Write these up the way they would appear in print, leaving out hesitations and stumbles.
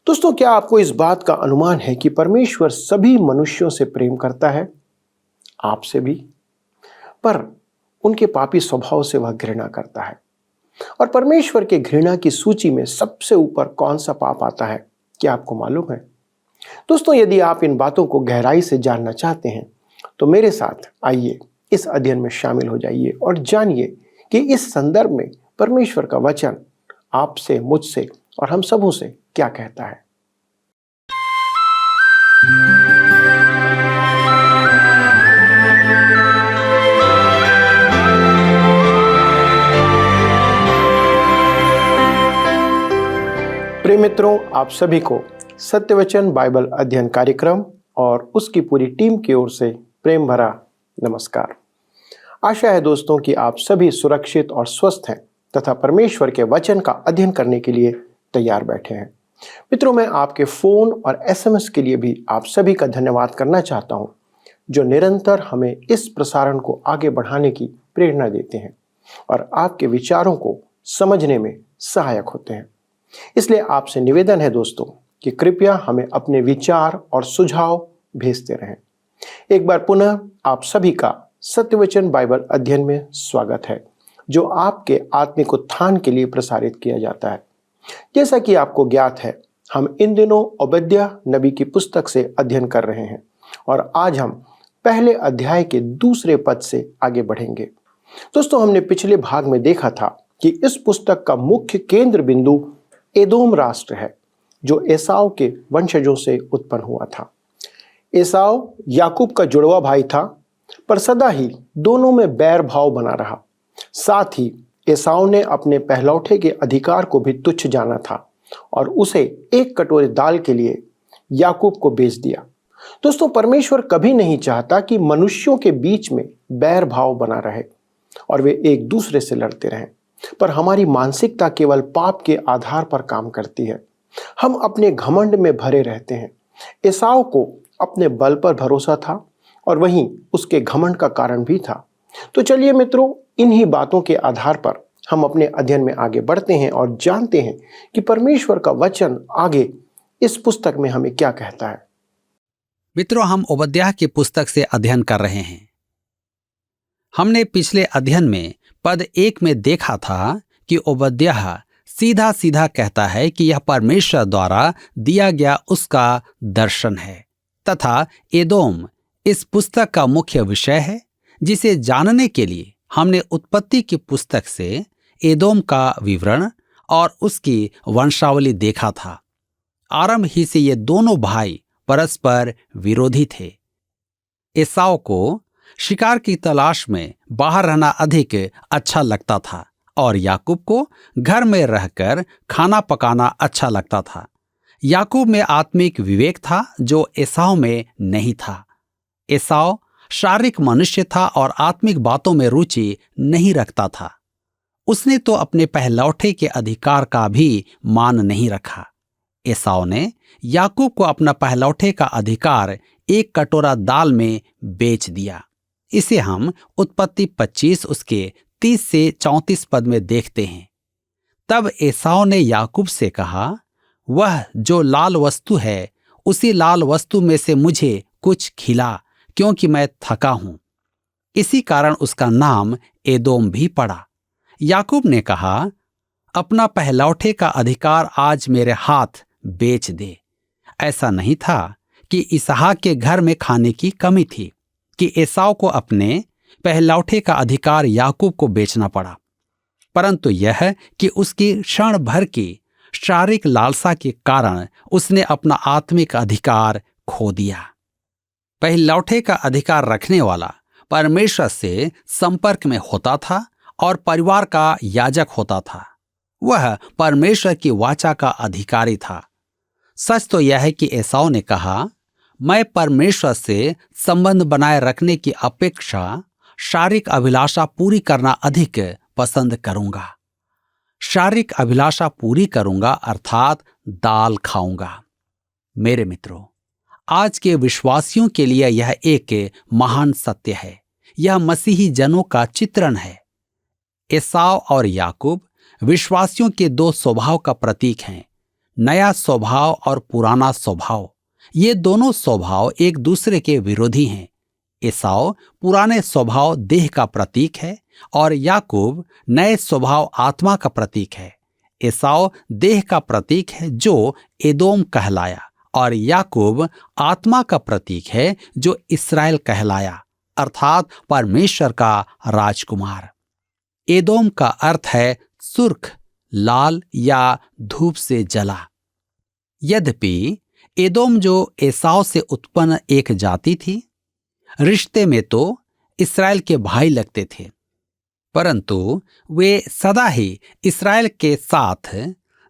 दोस्तों, क्या आपको इस बात का अनुमान है कि परमेश्वर सभी मनुष्यों से प्रेम करता है? आपसे भी। पर उनके पापी स्वभाव से वह घृणा करता है। और परमेश्वर के घृणा की सूची में सबसे ऊपर कौन सा पाप आता है, क्या आपको मालूम है? दोस्तों, यदि आप इन बातों को गहराई से जानना चाहते हैं तो मेरे साथ आइए इस अध्ययन में शामिल हो जाइए और जानिए कि इस संदर्भ में परमेश्वर का वचन आपसे, मुझसे और हम सबों से क्या कहता है। प्रिय मित्रों, आप सभी को सत्यवचन बाइबल अध्ययन कार्यक्रम और उसकी पूरी टीम की ओर से प्रेम भरा नमस्कार। आशा है दोस्तों कि आप सभी सुरक्षित और स्वस्थ हैं तथा परमेश्वर के वचन का अध्ययन करने के लिए तैयार बैठे हैं। मित्रों, मैं आपके फ़ोन और SMS के लिए भी आप सभी का धन्यवाद करना चाहता हूं, जो निरंतर हमें इस प्रसारण को आगे बढ़ाने की प्रेरणा देते हैं और आपके विचारों को समझने में सहायक होते हैं। इसलिए आपसे निवेदन है दोस्तों कि कृपया हमें अपने विचार और सुझाव भेजते रहें। एक बार पुनः आप सभी का सत्यवचन बाइबल अध्ययन में स्वागत है, जो आपके आत्मिक उत्थान के लिए प्रसारित किया जाता है। जैसा कि आपको ज्ञात है, हम इन दिनों ओबद्याह नबी की पुस्तक से अध्ययन कर रहे हैं और आज हम पहले अध्याय के दूसरे पद से आगे बढ़ेंगे। दोस्तों, हमने पिछले भाग में देखा था कि इस पुस्तक का मुख्य केंद्र बिंदु एदोम राष्ट्र है, जो एसाव के वंशजों से उत्पन्न हुआ था। एसाव याकूब का जुड़वा भाई था, पर सदा ही दोनों में बैर भाव बना रहा। साथ ही एसाव ने अपने पहलौठे के अधिकार को भी तुच्छ जाना था और उसे एक कटोरे दाल के लिए याकूब को बेच दिया। दोस्तों, परमेश्वर कभी नहीं चाहता कि मनुष्यों के बीच में बैर भाव बना रहे और वे एक दूसरे से लड़ते रहें, पर हमारी मानसिकता केवल पाप के आधार पर काम करती है। हम अपने घमंड में भरे रहते हैं। एसाव को अपने बल पर भरोसा था और वहीं उसके घमंड का कारण भी था। तो चलिए मित्रों, इन्हीं बातों के आधार पर हम अपने अध्ययन में आगे बढ़ते हैं और जानते हैं कि परमेश्वर का वचन आगे इस पुस्तक में हमें क्या कहता है। मित्रों, हम ओबद्याह की पुस्तक से अध्ययन कर रहे हैं। हमने पिछले अध्ययन में पद 1 में देखा था कि ओबद्याह सीधा सीधा कहता है कि यह परमेश्वर द्वारा दिया गया उसका दर्शन है तथा एदोम इस पुस्तक का मुख्य विषय है, जिसे जानने के लिए हमने उत्पत्ति की पुस्तक से एदोम का विवरण और उसकी वंशावली देखा था। आरंभ ही से ये दोनों भाई परस्पर विरोधी थे। एसाव को शिकार की तलाश में बाहर रहना अधिक अच्छा लगता था और याकूब को घर में रहकर खाना पकाना अच्छा लगता था। याकूब में आत्मिक विवेक था जो एसाव में नहीं था। एसाव शारीरिक मनुष्य था और आत्मिक बातों में रुचि नहीं रखता था। उसने तो अपने पहलौठे के अधिकार का भी मान नहीं रखा। एसाव ने याकूब को अपना पहलौठे का अधिकार एक कटोरा दाल में बेच दिया। इसे हम उत्पत्ति 25 उसके 30 से 34 पद में देखते हैं। तब एसाव ने याकूब से कहा, वह जो लाल वस्तु है उसी लाल वस्तु में से मुझे कुछ खिला, क्योंकि मैं थका हूं। इसी कारण उसका नाम एदोम भी पड़ा। याकूब ने कहा, अपना पहलौठे का अधिकार आज मेरे हाथ बेच दे। ऐसा नहीं था कि इसहाक के घर में खाने की कमी थी कि एसाव को अपने पहलौठे का अधिकार याकूब को बेचना पड़ा, परंतु यह कि उसकी क्षण भर की शारीरिक लालसा के कारण उसने अपना आत्मिक अधिकार खो दिया। पहलौठे का अधिकार रखने वाला परमेश्वर से संपर्क में होता था और परिवार का याजक होता था। वह परमेश्वर की वाचा का अधिकारी था। सच तो यह है कि एसाव ने कहा, मैं परमेश्वर से संबंध बनाए रखने की अपेक्षा शारीरिक अभिलाषा पूरी करना अधिक पसंद करूंगा। शारीरिक अभिलाषा पूरी करूंगा अर्थात दाल खाऊंगा। मेरे मित्रों, आज के विश्वासियों के लिए यह एक महान सत्य है। यह मसीही जनों का चित्रण है। एसाव और याकूब विश्वासियों के दो स्वभाव का प्रतीक हैं, नया स्वभाव और पुराना स्वभाव, ये दोनों स्वभाव एक दूसरे के विरोधी हैं। एसाव पुराने स्वभाव देह का प्रतीक है और याकूब नए स्वभाव आत्मा का प्रतीक है। एसाव देह का प्रतीक है जो एदोम कहलाया, और याकूब आत्मा का प्रतीक है जो इस्राएल कहलाया, अर्थात परमेश्वर का राजकुमार। एदोम का अर्थ है सुर्ख, लाल या धूप से जला। यद्यपि एदोम जो एसाव से उत्पन्न एक जाति थी, रिश्ते में तो इस्राएल के भाई लगते थे, परंतु वे सदा ही इस्राएल के साथ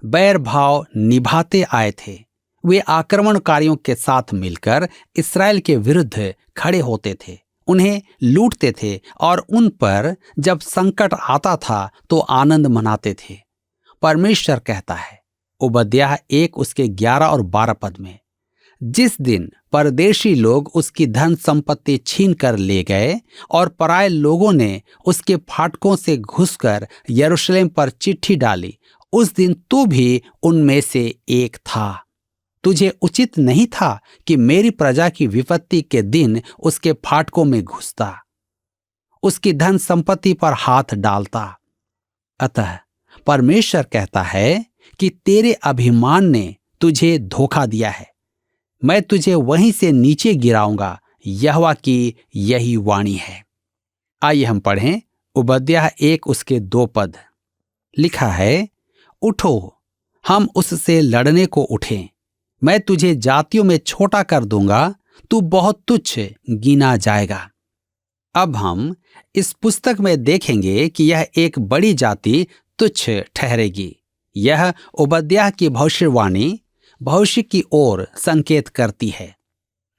बैर भाव निभाते आए थे। वे आक्रमणकारियों के साथ मिलकर इस्राएल के विरुद्ध खड़े होते थे, उन्हें लूटते थे और उन पर जब संकट आता था तो आनंद मनाते थे। परमेश्वर कहता है ओबद्याह 1 उसके 11 और 12 पद में, जिस दिन परदेशी लोग उसकी धन संपत्ति छीन कर ले गए और पराये लोगों ने उसके फाटकों से घुसकर यरूशलेम पर चिट्ठी डाली, उस दिन तू भी उनमें से एक था। तुझे उचित नहीं था कि मेरी प्रजा की विपत्ति के दिन उसके फाटकों में घुसता, उसकी धन संपत्ति पर हाथ डालता। अतः परमेश्वर कहता है कि तेरे अभिमान ने तुझे धोखा दिया है, मैं तुझे वहीं से नीचे गिराऊंगा, यहोवा की यही वाणी है। आइए हम पढ़ें ओबद्याह 1 उसके 2 पद। लिखा है, उठो हम उससे लड़ने को उठें, मैं तुझे जातियों में छोटा कर दूंगा, तू बहुत तुच्छ गिना जाएगा। अब हम इस पुस्तक में देखेंगे कि यह एक बड़ी जाति तुच्छ ठहरेगी। यह ओबद्याह की भविष्यवाणी भविष्य की ओर संकेत करती है,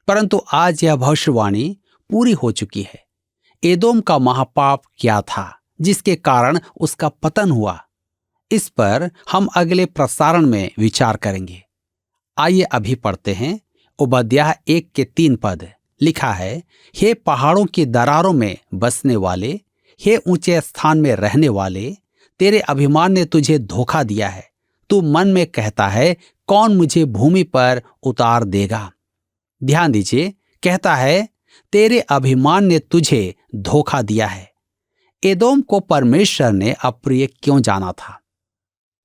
परंतु आज यह भविष्यवाणी पूरी हो चुकी है। एदोम का महापाप क्या था जिसके कारण उसका पतन हुआ, इस पर हम अगले प्रसारण में विचार करेंगे। आइए अभी पढ़ते हैं ओबद्याह 1 के 3 पद। लिखा है, हे पहाड़ों की दरारों में बसने वाले, हे ऊंचे स्थान में रहने वाले, तेरे अभिमान ने तुझे धोखा दिया है। तू मन में कहता है, कौन मुझे भूमि पर उतार देगा। ध्यान दीजिए, कहता है तेरे अभिमान ने तुझे धोखा दिया है। एदोम को परमेश्वर ने अप्रिय क्यों जाना था?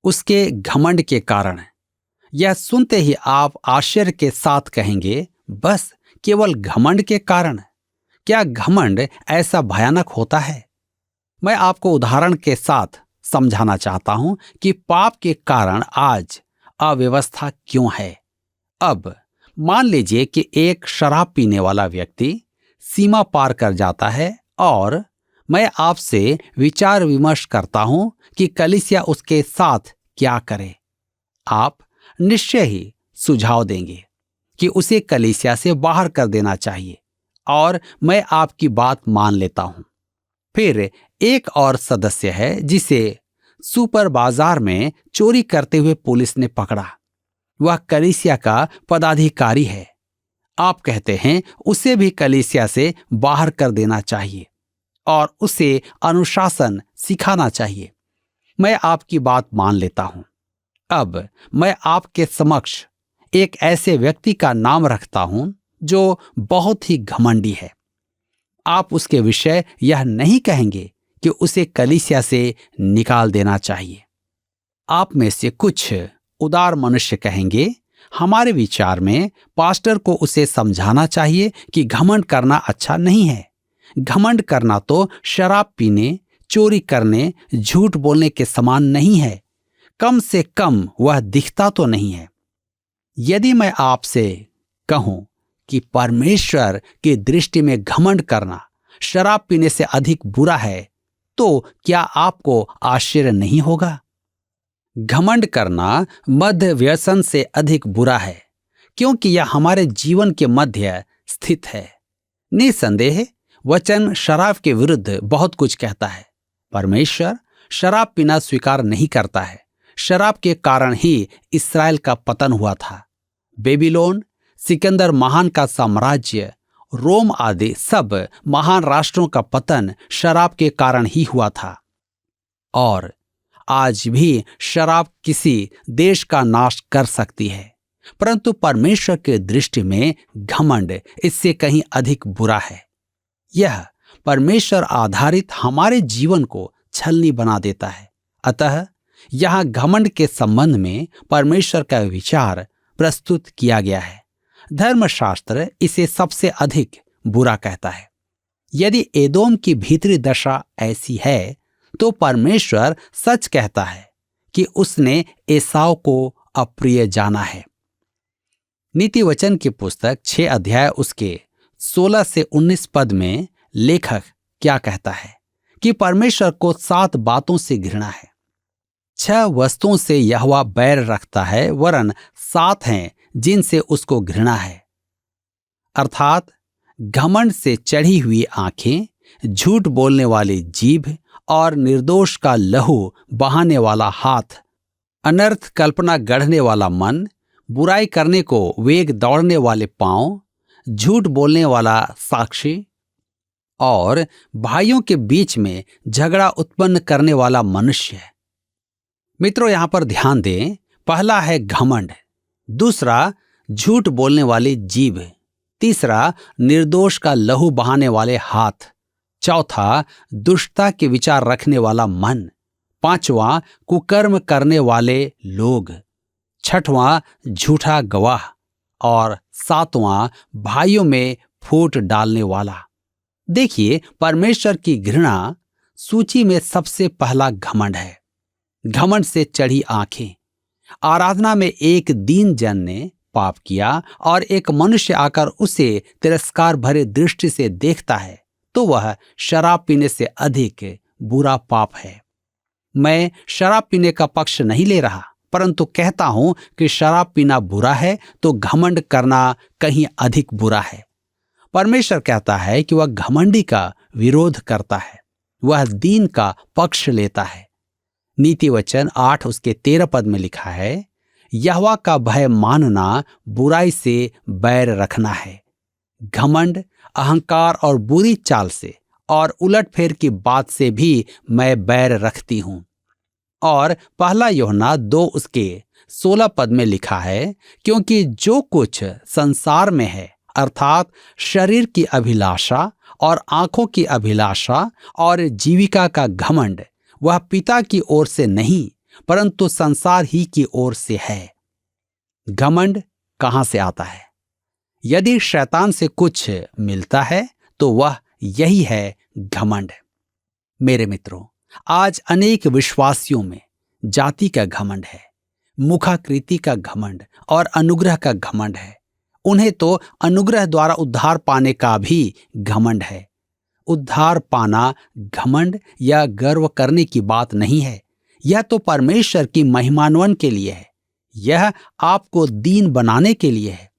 उसके घमंड के कारण। यह सुनते ही आप आश्चर्य के साथ कहेंगे, बस केवल घमंड के कारण? क्या घमंड ऐसा भयानक होता है? मैं आपको उदाहरण के साथ समझाना चाहता हूं कि पाप के कारण आज अव्यवस्था क्यों है। अब मान लीजिए कि एक शराब पीने वाला व्यक्ति सीमा पार कर जाता है और मैं आपसे विचार विमर्श करता हूं कि कलीसिया उसके साथ क्या करे। आप निश्चय ही सुझाव देंगे कि उसे कलीसिया से बाहर कर देना चाहिए, और मैं आपकी बात मान लेता हूं। फिर एक और सदस्य है जिसे सुपर बाजार में चोरी करते हुए पुलिस ने पकड़ा। वह कलीसिया का पदाधिकारी है। आप कहते हैं उसे भी कलीसिया से बाहर कर देना चाहिए और उसे अनुशासन सिखाना चाहिए। मैं आपकी बात मान लेता हूं। अब मैं आपके समक्ष एक ऐसे व्यक्ति का नाम रखता हूं जो बहुत ही घमंडी है। आप उसके विषय यह नहीं कहेंगे कि उसे कलीसिया से निकाल देना चाहिए। आप में से कुछ उदार मनुष्य कहेंगे, हमारे विचार में पास्टर को उसे समझाना चाहिए कि घमंड करना अच्छा नहीं है। घमंड करना तो शराब पीने, चोरी करने, झूठ बोलने के समान नहीं है। कम से कम वह दिखता तो नहीं है। यदि मैं आपसे कहूं कि परमेश्वर की दृष्टि में घमंड करना शराब पीने से अधिक बुरा है, तो क्या आपको आश्चर्य नहीं होगा? घमंड करना मध्य व्यसन से अधिक बुरा है, क्योंकि यह हमारे जीवन के मध्य स्थित है। निसंदेह वचन शराब के विरुद्ध बहुत कुछ कहता है। परमेश्वर शराब पीना स्वीकार नहीं करता है। शराब के कारण ही इस्राएल का पतन हुआ था। बेबीलोन, सिकंदर महान का साम्राज्य, रोम आदि सब महान राष्ट्रों का पतन शराब के कारण ही हुआ था। और आज भी शराब किसी देश का नाश कर सकती है, परंतु परमेश्वर के दृष्टि में घमंड इससे कहीं अधिक बुरा है। यह परमेश्वर आधारित हमारे जीवन को छलनी बना देता है। अतः यहाँ घमंड के संबंध में परमेश्वर का विचार प्रस्तुत किया गया है। धर्मशास्त्र इसे सबसे अधिक बुरा कहता है। यदि एदोम की भीतरी दशा ऐसी है, तो परमेश्वर सच कहता है कि उसने एसाव को अप्रिय जाना है। नीति वचन की पुस्तक 6 अध्याय उसके 16 से 19 पद में लेखक क्या कहता है कि परमेश्वर को 7 बातों से घृणा है। 6 वस्तुओं से यहोवा बैर रखता है, वरन 7 हैं जिनसे उसको घृणा है, अर्थात घमंड से चढ़ी हुई आंखें, झूठ बोलने वाली जीभ और निर्दोष का लहू बहाने वाला हाथ, अनर्थ कल्पना गढ़ने वाला मन, बुराई करने को वेग दौड़ने वाले पांव, झूठ बोलने वाला साक्षी और भाइयों के बीच में झगड़ा उत्पन्न करने वाला मनुष्य। मित्रों, यहां पर ध्यान दें, पहला है घमंड, दूसरा झूठ बोलने वाली जीभ, तीसरा निर्दोष का लहू बहाने वाले हाथ, चौथा दुष्टता के विचार रखने वाला मन, पांचवां कुकर्म करने वाले लोग, छठवां झूठा गवाह और सातवां भाइयों में फूट डालने वाला। देखिए, परमेश्वर की घृणा सूची में सबसे पहला घमंड है। घमंड से चढ़ी आंखें। आराधना में एक दीन जन ने पाप किया और एक मनुष्य आकर उसे तिरस्कार भरे दृष्टि से देखता है, तो वह शराब पीने से अधिक बुरा पाप है। मैं शराब पीने का पक्ष नहीं ले रहा, परंतु कहता हूं कि शराब पीना बुरा है तो घमंड करना कहीं अधिक बुरा है। परमेश्वर कहता है कि वह घमंडी का विरोध करता है, वह दीन का पक्ष लेता है। नीति वचन 8 उसके 13 पद में लिखा है, यहोवा का भय मानना बुराई से बैर रखना है। घमंड, अहंकार और बुरी चाल से और उलटफेर की बात से भी मैं बैर रखती हूं। और पहला यूहन्ना 2 उसके 16 पद में लिखा है, क्योंकि जो कुछ संसार में है, अर्थात शरीर की अभिलाषा और आंखों की अभिलाषा और जीविका का घमंड, वह पिता की ओर से नहीं परंतु संसार ही की ओर से है। घमंड कहां से आता है? यदि शैतान से कुछ मिलता है तो वह यही है घमंड। मेरे मित्रों, आज अनेक विश्वासियों में जाति का घमंड है, मुखाकृति का घमंड और अनुग्रह का घमंड है। उन्हें तो अनुग्रह द्वारा उद्धार पाने का भी घमंड है। उद्धार पाना घमंड या गर्व करने की बात नहीं है। यह तो परमेश्वर की महिमान्वन के लिए है। यह आपको दीन बनाने के लिए है।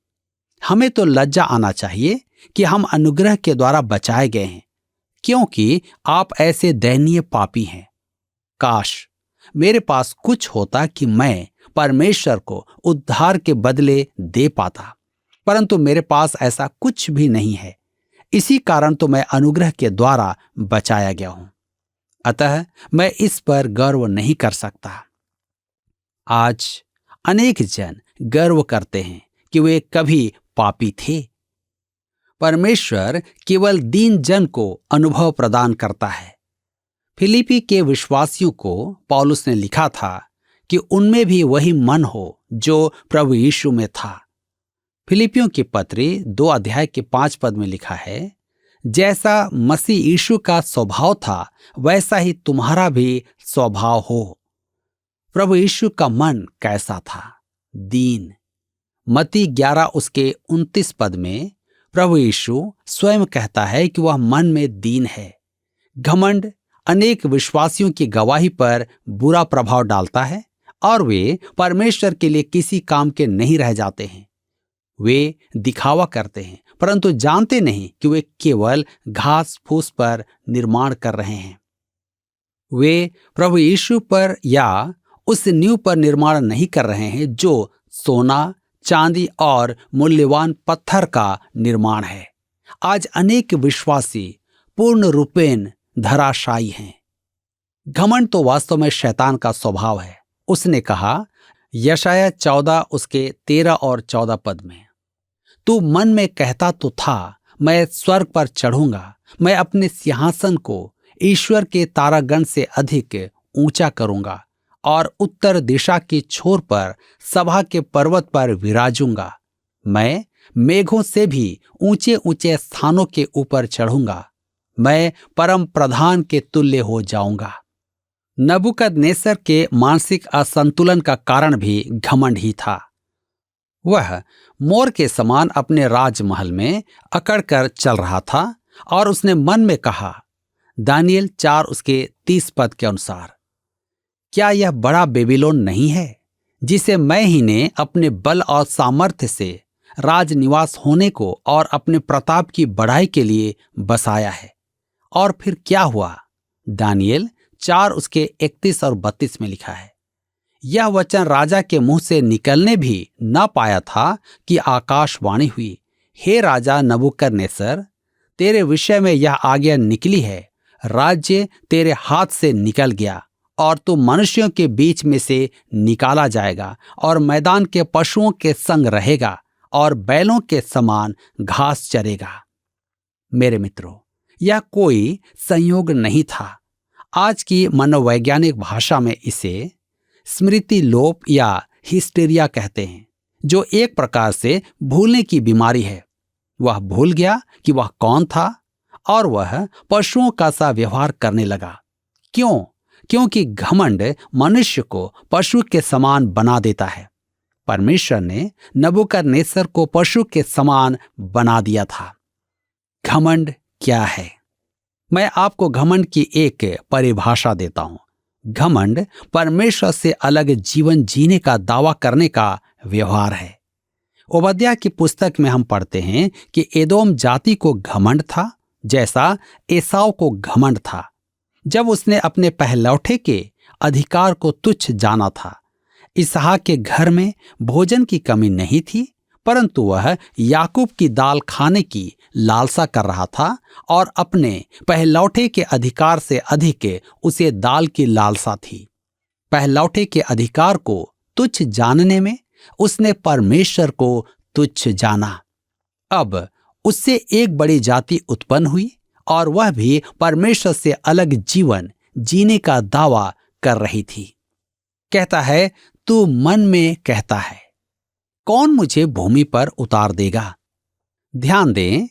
हमें तो लज्जा आना चाहिए कि हम अनुग्रह के द्वारा बचाए गए हैं, क्योंकि आप ऐसे दयनीय पापी हैं। काश मेरे पास कुछ होता कि मैं परमेश्वर को उद्धार के बदले दे पाता, परंतु मेरे पास ऐसा कुछ भी नहीं है। इसी कारण तो मैं अनुग्रह के द्वारा बचाया गया हूं। अतः मैं इस पर गर्व नहीं कर सकता। आज अनेक जन गर्व करते हैं कि वे कभी पापी थे। परमेश्वर केवल दीन जन को अनुभव प्रदान करता है। फिलिपी के विश्वासियों को पौलुस ने लिखा था कि उनमें भी वही मन हो जो प्रभु यीशु में था। फिलिपियों की पत्री 2 अध्याय के 5 पद में लिखा है, जैसा मसीह यीशु का स्वभाव था वैसा ही तुम्हारा भी स्वभाव हो। प्रभु यीशु का मन कैसा था? दीन। मत्ती 11 उसके 29 पद में प्रभु यीशु स्वयं कहता है कि वह मन में दीन है। घमंड अनेक विश्वासियों की गवाही पर बुरा प्रभाव डालता है और वे परमेश्वर के लिए किसी काम के नहीं रह जाते हैं। वे दिखावा करते हैं, परंतु जानते नहीं कि वे केवल घास फूस पर निर्माण कर रहे हैं। वे प्रभु यीशु पर या उस नींव पर निर्माण नहीं कर रहे हैं जो सोना, चांदी और मूल्यवान पत्थर का निर्माण है। आज अनेक विश्वासी पूर्ण रूपेण धराशायी हैं। घमंड तो वास्तव में शैतान का स्वभाव है। उसने कहा यशायाह 14 उसके 13 और 14 पद में, तू मन में कहता तो था, मैं स्वर्ग पर चढ़ूंगा, मैं अपने सिंहासन को ईश्वर के तारागण से अधिक ऊंचा करूंगा और उत्तर दिशा की छोर पर सभा के पर्वत पर विराजूंगा। मैं मेघों से भी ऊंचे ऊंचे स्थानों के ऊपर चढ़ूंगा, मैं परम प्रधान के तुल्य हो जाऊंगा। नबूकदनेस्सर के मानसिक असंतुलन का कारण भी घमंड ही था। वह मोर के समान अपने राजमहल में अकड़ कर चल रहा था और उसने मन में कहा, दानियेल 4 उसके 30 पद के अनुसार, क्या यह बड़ा बेबीलोन नहीं है जिसे मैं ही ने अपने बल और सामर्थ्य से राजनिवास होने को और अपने प्रताप की बढ़ाई के लिए बसाया है। और फिर क्या हुआ? दानियेल 4 उसके 31 और 32 में लिखा है, यह वचन राजा के मुंह से निकलने भी न पाया था कि आकाशवाणी हुई, हे राजा नबूकदनेस्सर, तेरे विषय में यह आज्ञा निकली है, राज्य तेरे हाथ से निकल गया और तू मनुष्यों के बीच में से निकाला जाएगा और मैदान के पशुओं के संग रहेगा और बैलों के समान घास चरेगा। मेरे मित्रों, यह कोई संयोग नहीं था। आज की मनोवैज्ञानिक भाषा में इसे स्मृति लोप या हिस्टेरिया कहते हैं, जो एक प्रकार से भूलने की बीमारी है। वह भूल गया कि वह कौन था और वह पशुओं का सा व्यवहार करने लगा। क्यों? क्योंकि घमंड मनुष्य को पशु के समान बना देता है। परमेश्वर ने नबूकदनेस्सर को पशु के समान बना दिया था। घमंड क्या है? मैं आपको घमंड की एक परिभाषा देता हूं। घमंड परमेश्वर से अलग जीवन जीने का दावा करने का व्यवहार है। ओबद्याह की पुस्तक में हम पढ़ते हैं कि एदोम जाति को घमंड था, जैसा एसाव को घमंड था। जब उसने अपने पहलौठे के अधिकार को तुच्छ जाना था। इसहाक के घर में भोजन की कमी नहीं थी, परंतु वह याकूब की दाल खाने की लालसा कर रहा था और अपने पहलौठे के अधिकार से अधिक उसे दाल की लालसा थी। पहलौठे के अधिकार को तुच्छ जानने में उसने परमेश्वर को तुच्छ जाना। अब उससे एक बड़ी जाति उत्पन्न हुई और वह भी परमेश्वर से अलग जीवन जीने का दावा कर रही थी। कहता है, तू मन में कहता है, कौन मुझे भूमि पर उतार देगा? ध्यान दें,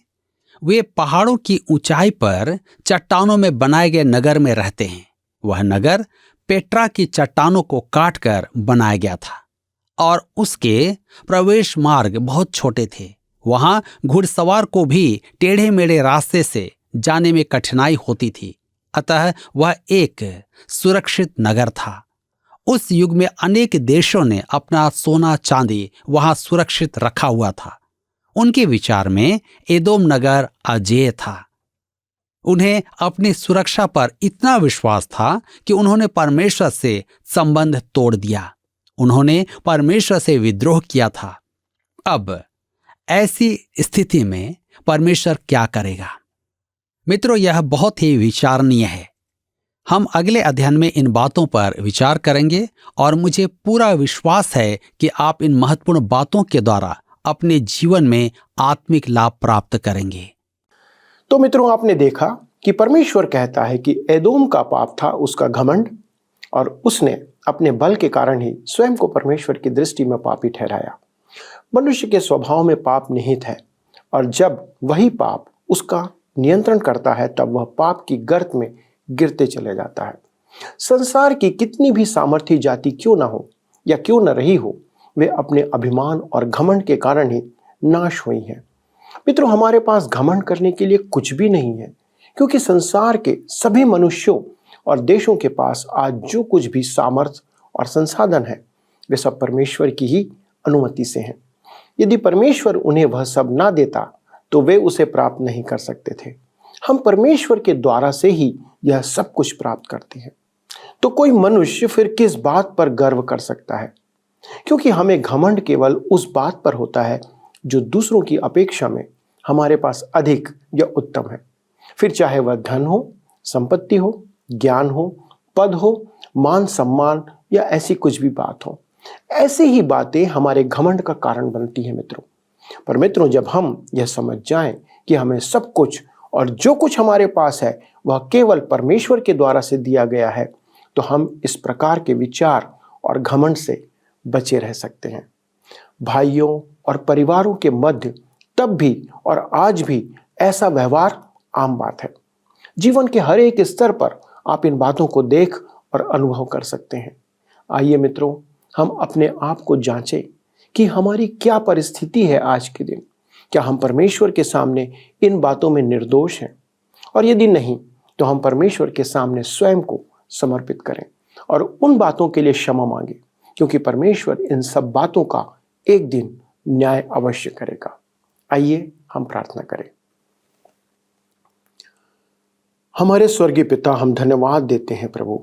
वे पहाड़ों की ऊंचाई पर चट्टानों में बनाए गए नगर में रहते हैं। वह नगर पेट्रा की चट्टानों को काटकर बनाया गया था और उसके प्रवेश मार्ग बहुत छोटे थे। वहां घुड़सवार को भी टेढ़े मेढ़े रास्ते से जाने में कठिनाई होती थी। अतः वह एक सुरक्षित नगर था। उस युग में अनेक देशों ने अपना सोना चांदी वहां सुरक्षित रखा हुआ था। उनके विचार में एदोम नगर अजेय था। उन्हें अपनी सुरक्षा पर इतना विश्वास था कि उन्होंने परमेश्वर से संबंध तोड़ दिया। उन्होंने परमेश्वर से विद्रोह किया था। अब ऐसी स्थिति में परमेश्वर क्या करेगा? मित्रों, यह बहुत ही विचारणीय है। हम अगले अध्ययन में इन बातों पर विचार करेंगे और मुझे पूरा विश्वास है कि आप इन महत्वपूर्ण बातों के द्वारा अपने जीवन में आत्मिक लाभ प्राप्त करेंगे। तो मित्रों, आपने देखा कि परमेश्वर कहता है कि एदोम का पाप था उसका घमंड, और उसने अपने बल के कारण ही स्वयं को परमेश्वर की दृष्टि में पापी ठहराया। मनुष्य के स्वभाव में पाप निहित है और जब वही पाप उसका नियंत्रण करता है तब वह पाप की गर्त में गिरते चले जाता है। संसार की कितनी भी सामर्थी जाति क्यों ना हो या क्यों न रही हो, वे अपने अभिमान और घमंड के कारण ही नाश हुई हैं। मित्रों, हमारे पास घमंड करने के लिए कुछ भी नहीं है, क्योंकि संसार के सभी मनुष्यों और देशों के पास आज जो कुछ भी सामर्थ्य और संसाधन है वे सब परमेश्वर की ही अनुमति से हैं। यदि परमेश्वर उन्हें वह सब ना देता तो वे उसे प्राप्त नहीं कर सकते थे। हम परमेश्वर के द्वारा से ही यह सब कुछ प्राप्त करते हैं। तो कोई मनुष्य फिर किस बात पर गर्व कर सकता है? क्योंकि हमें घमंड केवल उस बात पर होता है जो दूसरों की अपेक्षा में हमारे पास अधिक या उत्तम है। फिर चाहे वह धन हो, संपत्ति हो, ज्ञान हो, पद हो, मान सम्मान या ऐसी कुछ भी बात हो, ऐसी ही बातें हमारे घमंड का कारण बनती हैं मित्रों। पर मित्रों, जब हम यह समझ जाएं कि हमें सब कुछ और जो कुछ हमारे पास है वह केवल परमेश्वर के द्वारा से दिया गया है, तो हम इस प्रकार के विचार और घमंड से बचे रह सकते हैं। भाइयों और परिवारों के मध्य तब भी और आज भी ऐसा व्यवहार आम बात है। जीवन के हर एक स्तर पर आप इन बातों को देख और अनुभव कर सकते हैं। आइए मित्रों, हम अपने आप को जांचें कि हमारी क्या परिस्थिति है आज के दिन। क्या हम परमेश्वर के सामने इन बातों में निर्दोष हैं? और यदि नहीं, तो हम परमेश्वर के सामने स्वयं को समर्पित करें और उन बातों के लिए क्षमा मांगे, क्योंकि परमेश्वर इन सब बातों का एक दिन न्याय अवश्य करेगा। आइए हम प्रार्थना करें। हमारे स्वर्गीय पिता, हम धन्यवाद देते हैं प्रभु,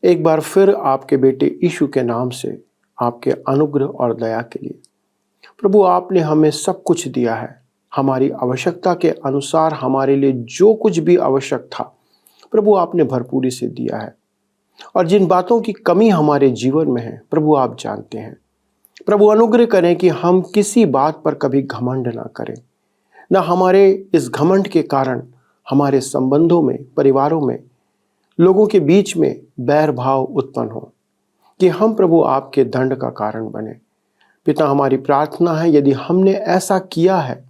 एक बार फिर आपके बेटे यीशु के नाम से आपके अनुग्रह और दया के लिए। प्रभु, आपने हमें सब कुछ दिया है, हमारी आवश्यकता के अनुसार हमारे लिए जो कुछ भी आवश्यक था प्रभु आपने भरपूरी से दिया है। और जिन बातों की कमी हमारे जीवन में है प्रभु आप जानते हैं। प्रभु अनुग्रह करें कि हम किसी बात पर कभी घमंड ना करें, ना हमारे इस घमंड के कारण हमारे संबंधों में, परिवारों में, लोगों के बीच में बैर भाव उत्पन्न हो, कि हम प्रभु आपके दंड का कारण बने। पिता, हमारी प्रार्थना है यदि हमने ऐसा किया है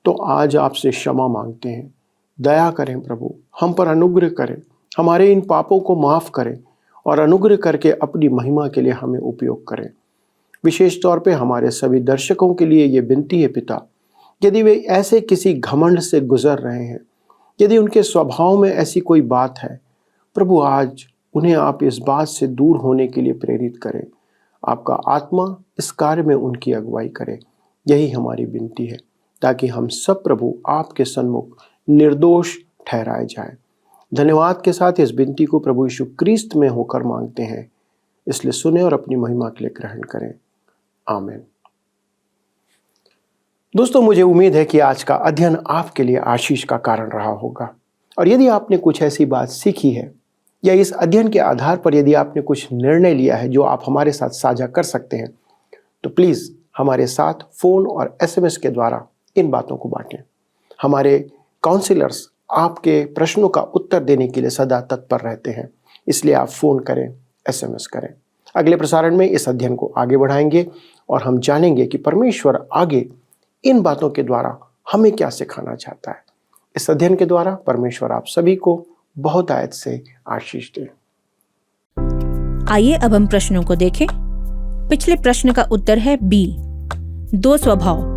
तो आज आपसे क्षमा मांगते हैं। दया करें प्रभु, हम पर अनुग्रह करें, हमारे इन पापों को माफ करें और अनुग्रह करके अपनी महिमा के लिए हमें उपयोग करें। विशेष तौर पे हमारे सभी दर्शकों के लिए ये विनती है पिता, यदि वे ऐसे किसी घमंड से गुजर रहे हैं, यदि उनके स्वभाव में ऐसी कोई बात है प्रभु, आज उन्हें आप इस बात से दूर होने के लिए प्रेरित करें। आपका आत्मा इस कार्य में उनकी अगुवाई करे, यही हमारी विनती है, ताकि हम सब प्रभु आपके सन्मुख निर्दोष ठहराए जाएं। धन्यवाद के साथ इस विनती को प्रभु यीशु क्रिस्त में होकर मांगते हैं, इसलिए सुने और अपनी महिमा के लिए ग्रहण करें। आमीन। दोस्तों, मुझे उम्मीद है कि आज का अध्ययन आपके लिए आशीष का कारण रहा होगा। और यदि आपने कुछ ऐसी बात सीखी है या इस अध्ययन के आधार पर यदि आपने कुछ निर्णय लिया है जो आप हमारे साथ साझा कर सकते हैं, तो प्लीज़ हमारे साथ फ़ोन और SMS के द्वारा इन बातों को बांटें। हमारे काउंसलर्स आपके प्रश्नों का उत्तर देने के लिए सदा तत्पर रहते हैं, इसलिए आप फ़ोन करें, SMS करें। अगले प्रसारण में इस अध्ययन को आगे बढ़ाएंगे और हम जानेंगे कि परमेश्वर आगे इन बातों के द्वारा हमें क्या सिखाना चाहता है। इस अध्ययन के द्वारा परमेश्वर आप सभी को बहुत आयत से आशीष दे। आइए अब हम प्रश्नों को देखें। पिछले प्रश्न का उत्तर है बी, 2 स्वभाव।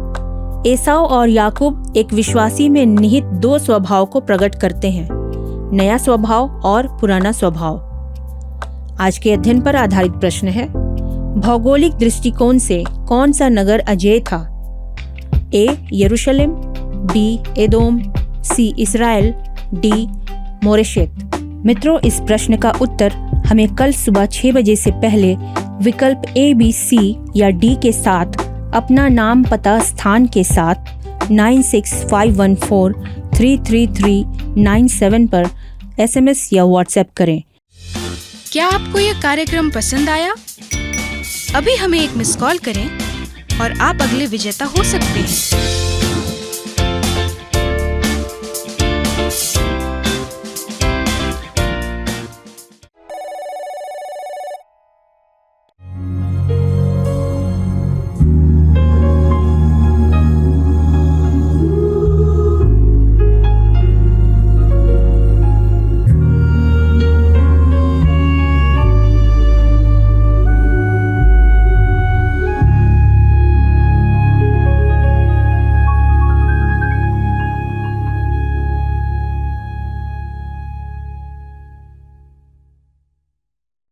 एसाव और याकूब एक विश्वासी में निहित 2 स्वभाव को प्रकट करते हैं, नया स्वभाव और पुराना स्वभाव। आज के अध्ययन पर आधारित प्रश्न है, भौगोलिक दृष्टिकोण से कौन सा नगर अजेय था? ए यरूशलेम, बी एदोम, सी इस्राएल, डी मोरेशेत। मित्रों, इस प्रश्न का उत्तर हमें कल सुबह 6 बजे से पहले विकल्प A, B, C या D के साथ अपना नाम, पता, स्थान के साथ 9651433397 पर SMS या WhatsApp करें। क्या आपको यह कार्यक्रम पसंद आया? अभी हमें एक मिस कॉल करें और आप अगले विजेता हो सकते हैं।